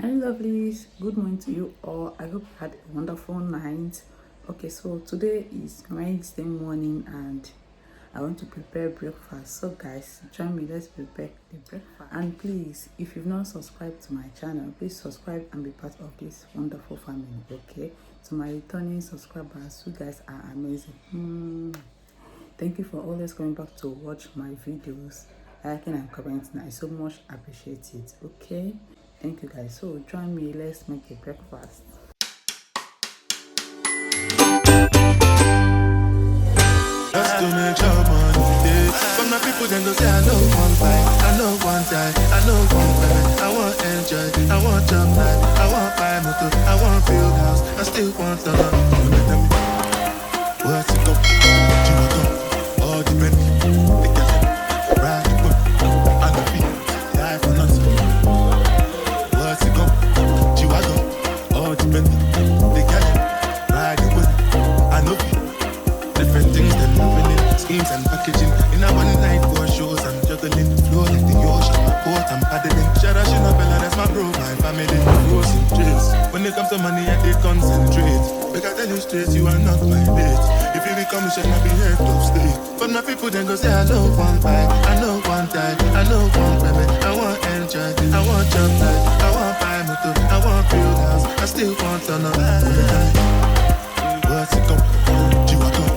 Hi lovelies, good morning to you all. I hope you had a wonderful night. Okay, so today is Wednesday morning and I want to prepare breakfast. So guys, join me, let's prepare the breakfast. And please, if you've not subscribed to my channel, please subscribe and be part of this wonderful family. Okay, to my returning subscribers, you guys are amazing. Thank you for always coming back to watch my videos, liking and commenting. I so much appreciate it. Okay, thank you guys. So join me, let's make a breakfast. Just to make sure money day. From my people then go say I know one fight, I know one die, I know one payment. I want enjoy, I want job life, I want buy motor, I want build house, I still want to know. What's it go? You go, all the Bentley, they get it, ride the whip, I know beat, die for nothing. What's it go? You go, all the Bentley, they get it, ride the whip, I know beat. Different things them happening, schemes and packaging. In a one night for shows, I'm juggling. Flow like the ocean, my boat, I'm paddling. Shout out, Bella, that's my bro, my family. Rose in trace. When it comes to money, I did concentrate. Like I tell you straight, you are not my mate. If you become a shit, I'll be head of state. But my people then go say, I know one fight, I know one die, I know one payment. I want enjoy, I want job life, I want buy motor, I want build house, I still want to know. What's it come? You are come.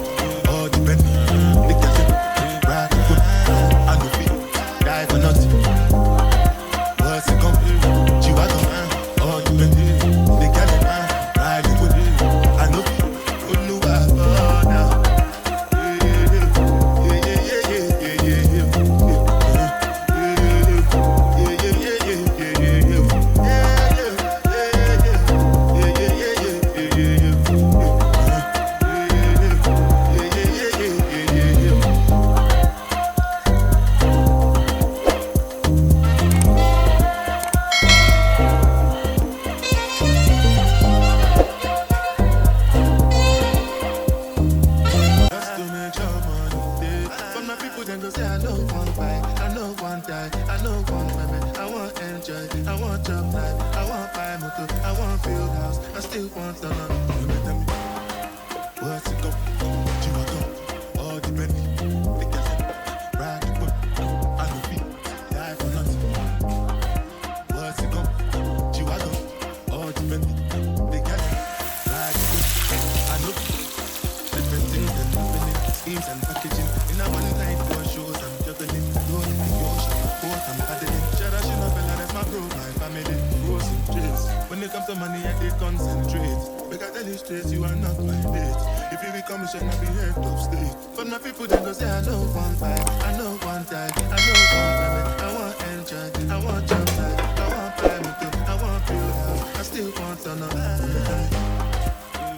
And packaging in a one night for shows, I'm juggling. Flow like the ocean, my boat, I'm paddling. Shout out, Bella, that's my bro, my family. Rose in trace. When it comes to money, I did concentrate. Like I tell you straight, you are not my mate. If you become a shit, I'll be head of state. But my people then go say, I know one fight, I know one die, I know one payment. I want enjoy, I want job life, I want buy motor, I want build house, I still want to know.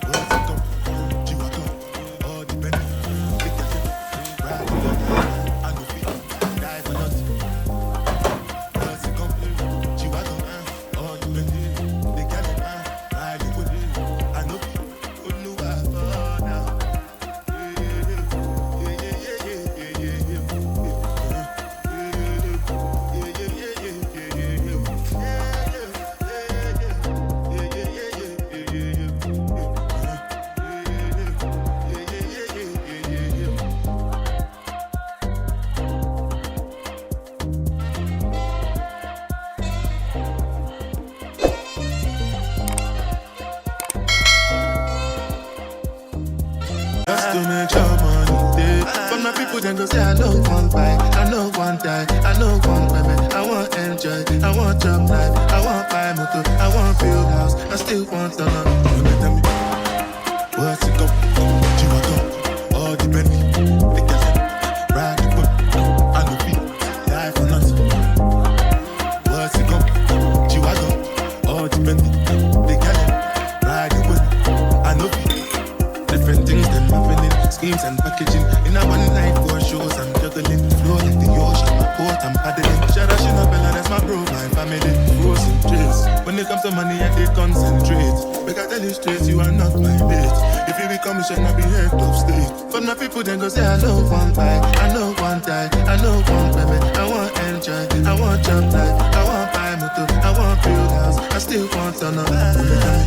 What's it come? You are come, all the benefits. Just to make sure money day. But my people then go say, I know one fight, I know one die, I know one payment. I want enjoy, I want job life, I want buy motor, I want build house, I still want to know. What's it go? You are go, all the Bentley, they get it, ride the whip, I know beat, die for nothing. What's it go? You are go, all the Bentley, they get it, ride the whip, I know beat. Different things them happening, schemes and packaging. In a one night for shows, I'm juggling. Flow like the ocean, my boat, I'm paddling. Shout out, Bella, that's my bro, my family. Rose in trace. When it comes to money, I did concentrate. Like I tell you straight, you are not my mate. If you become a shit, I'll be head of state. But my people then go say, I know one fight, I know one die, I know one payment. I want enjoy, I want job life, I want buy motor, I want build house, I still turn up.